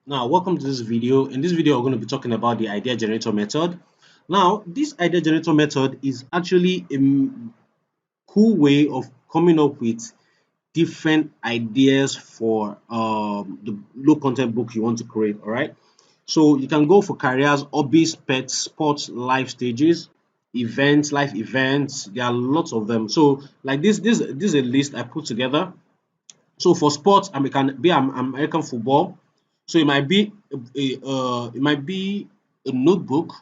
Now, welcome to this video. In this video, we're going to be talking about the idea generator method. Now, this idea generator method is actually a cool way of coming up with different ideas for the low content book you want to create. All right. So you can go for careers, hobbies, pets, sports, life stages, events, life events. There are lots of them. So like this is a list I put together. So for sports, I can be American football. So it might be a notebook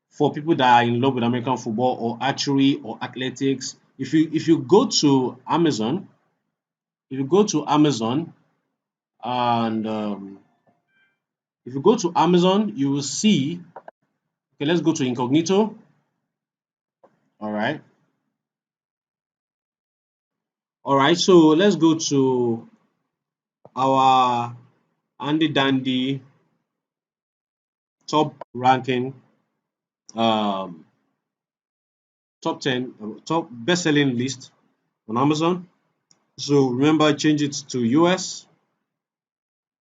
for people that are in love with American football or archery or athletics. If you go to Amazon, if you go to Amazon and if you go to Amazon, you will see. Okay, let's go to incognito. All right. So let's go to our handy dandy top ranking um, top 10 top best-selling list on Amazon. So remember, change it to US.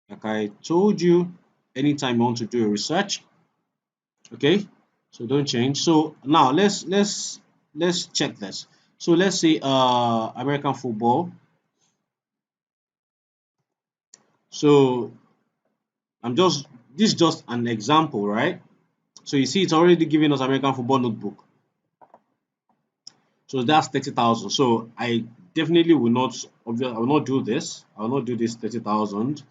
Like I told you, anytime you want to do a research, okay? So don't change. So now let's check this. So let's say American football. So I'm just this is just an example, right? So you see, it's already giving us American football notebook. So that's 30,000. So I definitely will not, I will not do this. I will not do this 30,000.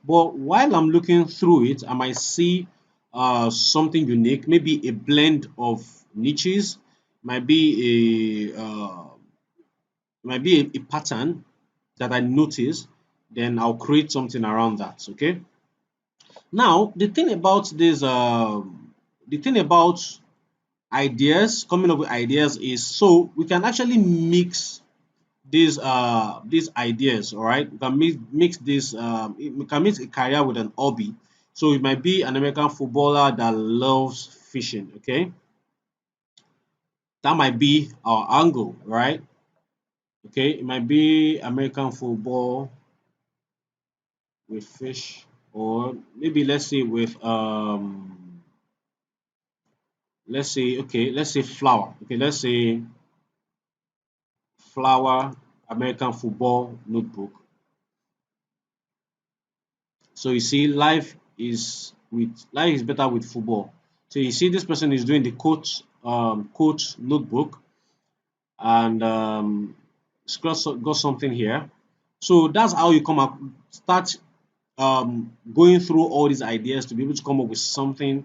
But while I'm looking through it, I might see something unique, maybe a blend of niches, might be a pattern that I notice. Then I'll create something around that. Okay. Now the thing about ideas, coming up with ideas is so we can actually mix these ideas. All right, we can mix this we can mix a career with an hobby. So it might be an American footballer that loves fishing. Okay, that might be our angle, right? Okay, it might be American football with fish, or maybe let's say with let's say flower. Okay, let's say flower American football notebook. So you see, life is better with football. So you see, this person is doing the coach notebook, and it's got something here. So that's how you come up, start going through all these ideas to be able to come up with something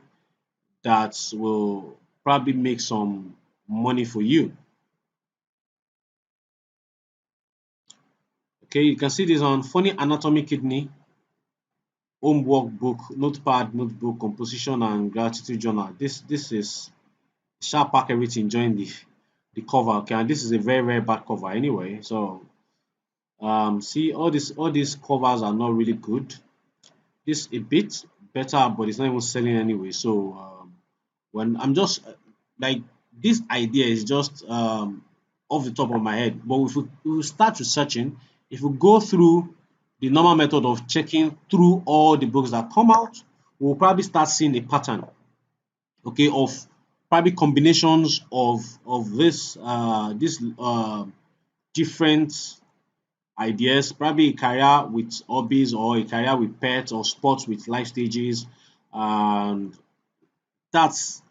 that will probably make some money for you. Okay, you can see this on funny anatomy kidney, homework book, notepad, notebook, composition, and gratitude journal. This is sharp pack everything, join the cover. Okay, and this is a very bad cover anyway. So see, all these covers are not really good. This a bit better, but it's not even selling anyway. So when I'm just like, this idea is just off the top of my head, but if we start researching, if we go through the normal method of checking through all the books that come out, we'll probably start seeing a pattern, okay, of probably combinations of this different ideas, probably a career with hobbies or a career with pets or sports with life stages, and that's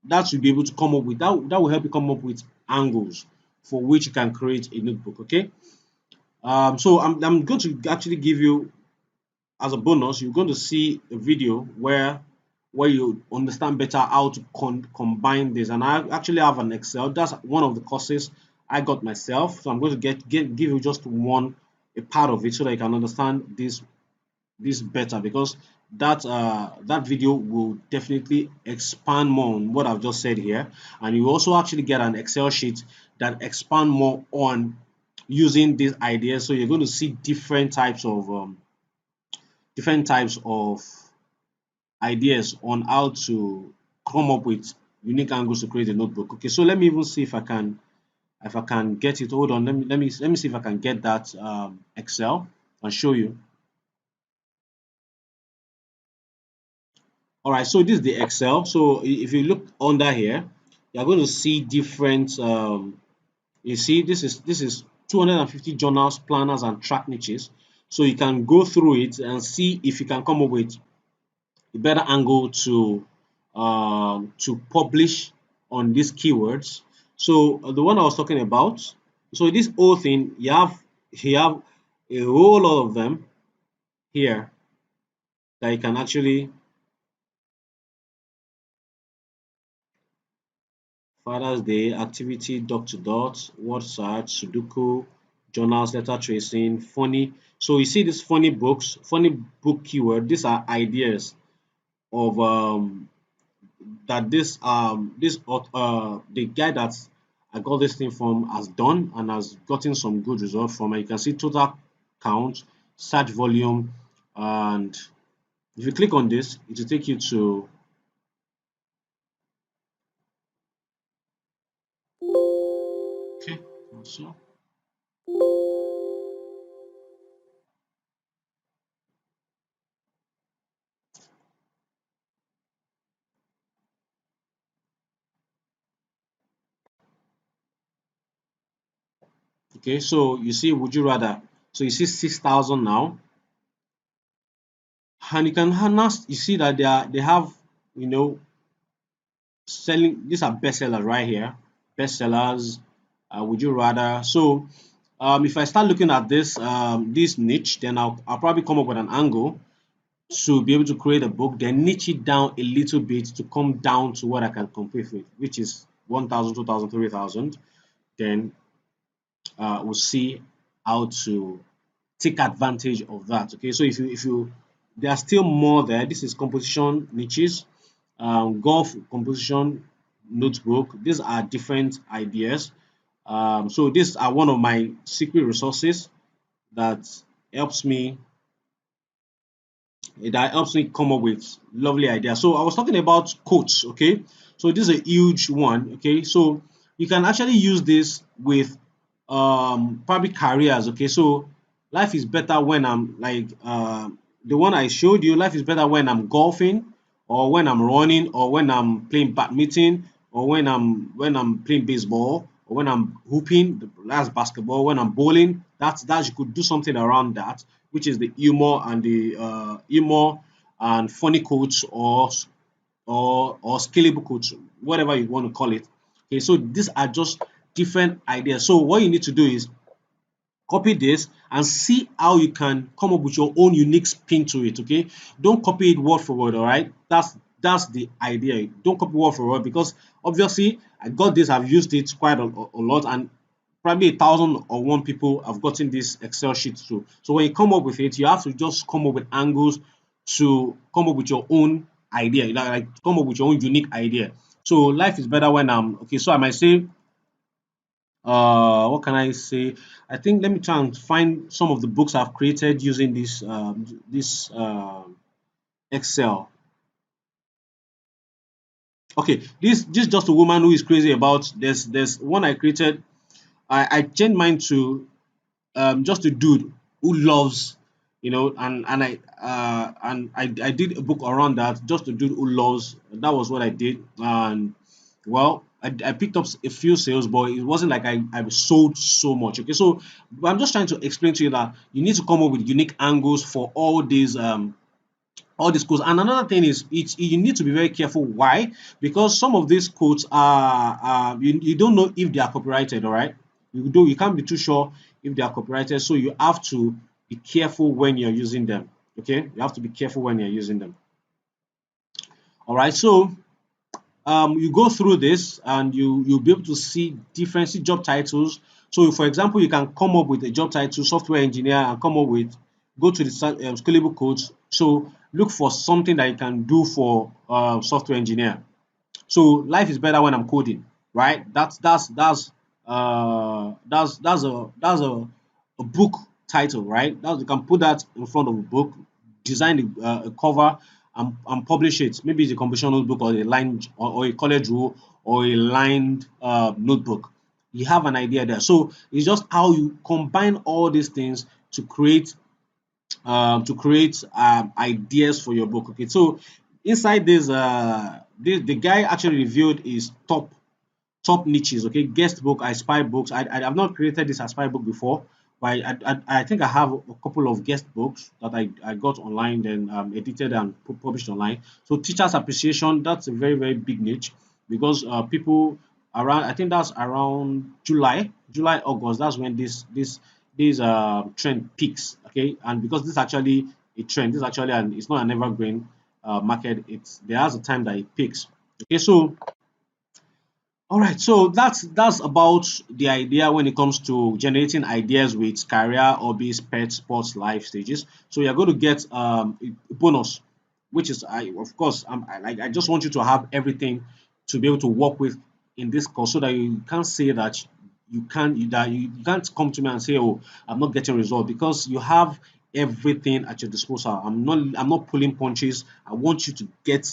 that will be able to come up with that will help you come up with angles for which you can create a notebook. Okay. So I'm going to actually give you, as a bonus, you're going to see a video where you understand better how to combine this. And I actually have an Excel. That's one of the courses I got myself. So I'm going to give you just a part of it so that you can understand this better, because that video will definitely expand more on what I've just said here, and you also actually get an Excel sheet that expand more on using these ideas. So you're going to see different types of ideas on how to come up with unique angles to create a notebook. Okay, so let me even see if I can get it. Hold on, let me see if I can get that Excel and show you. All right, so this is the Excel. So if you look under here, you're going to see different. You see, this is 250 journals, planners, and track niches. So you can go through it and see if you can come up with a better angle to publish on these keywords. So the one I was talking about. So this whole thing, you have a whole lot of them here that you can actually Father's Day, activity, dot to dot, word search, Sudoku, journals, letter tracing, funny. So you see these funny books, funny book keyword. These are ideas of that the guy that I got this thing from has done and has gotten some good results from. And you can see total count, search volume, and if you click on this, it will take you to okay. So okay, so you see, would you rather? So you see 6,000 now, and you can now you see that they have you know selling. These are bestsellers right here, bestsellers. Would you rather? So if I start looking at this niche, then I'll probably come up with an angle to be able to create a book, then niche it down a little bit to come down to what I can compete with, which is 1,000, 2,000, 3,000. Then we'll see how to take advantage of that. Okay, so if you there are still more there. This is composition niches, golf composition notebook. These are different ideas. So these are one of my secret resources that helps me that helps me come up with lovely ideas. So I was talking about quotes, okay? So this is a huge one, okay? So you can actually use this with probably careers, okay? So life is better when I'm like the one I showed you, life is better when I'm golfing or when I'm running or when I'm playing badminton or when I'm playing baseball or when I'm hooping, that's basketball, when I'm bowling, that's you could do something around that, which is the humor and funny quotes or scalable quotes, whatever you want to call it. Okay, so these are just different ideas. So what you need to do is copy this and see how you can come up with your own unique spin to it. Okay, don't copy it word for word. All right, that's the idea. Don't copy word for word because obviously I got this, I've used it quite a lot, and probably 1,001 people have gotten this Excel sheet too. So when you come up with it, you have to just come up with angles to come up with your own idea, like come up with your own unique idea. So life is better when I'm okay. So I might say, what can I say? I think let me try and find some of the books I've created using this Excel. Okay, this is just a woman who is crazy about. There's one I created. I changed mine to just a dude who loves, and I did a book around that. Just a dude who loves. That was what I did, and well, I picked up a few sales, but it wasn't like I sold so much. Okay, so I'm just trying to explain to you that you need to come up with unique angles for all these quotes. And another thing is you need to be very careful. Why? Because some of these quotes are you don't know if they are copyrighted. All right, you can't be too sure if they are copyrighted, so you have to be careful when you're using them. Okay, you have to be careful when you're using them. All right, so you go through this and you'll be able to see different job titles. So for example, you can come up with a job title software engineer and come up with go to the scalable codes. So look for something that you can do for software engineer. So life is better when I'm coding, right? That's a book title, right? That you can put that in front of a book, design a cover, and publish it. Maybe it's a composition notebook or a line or a college rule or a lined notebook. You have an idea there. So it's just how you combine all these things to create ideas for your book. Okay, so Inside this, the guy actually revealed his top niches. Okay, guest book, I spy books. I have not created this aspire book before, but I think I have a couple of guest books that I got online, then edited and published online. So teachers appreciation, that's a very big niche, because people around, I think that's around July August, that's when this trend peaks. Okay, and because this is actually a trend, this is actually it's not an evergreen market. It's there has a time that it peaks. Okay, so all right, so that's about the idea when it comes to generating ideas with career, hobbies, pets, sports, life stages. So you're going to get a bonus, which is I of course I just want you to have everything to be able to work with in this course, so that you can't say that you can't come to me and say, oh, I'm not getting results, because you have everything at your disposal. I'm not pulling punches. I want you to get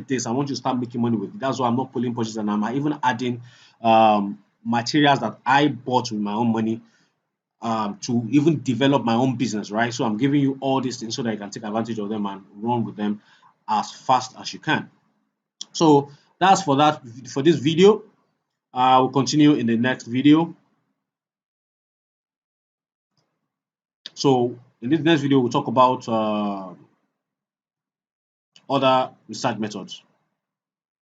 this. I want you to start making money with it. That's why I'm not pulling punches, and I'm even adding materials that I bought with my own money, to even develop my own business, right? So I'm giving you all these things so that you can take advantage of them and run with them as fast as you can. So that's for this video. We'll continue in the next video. So in this next video, we'll talk about other research methods.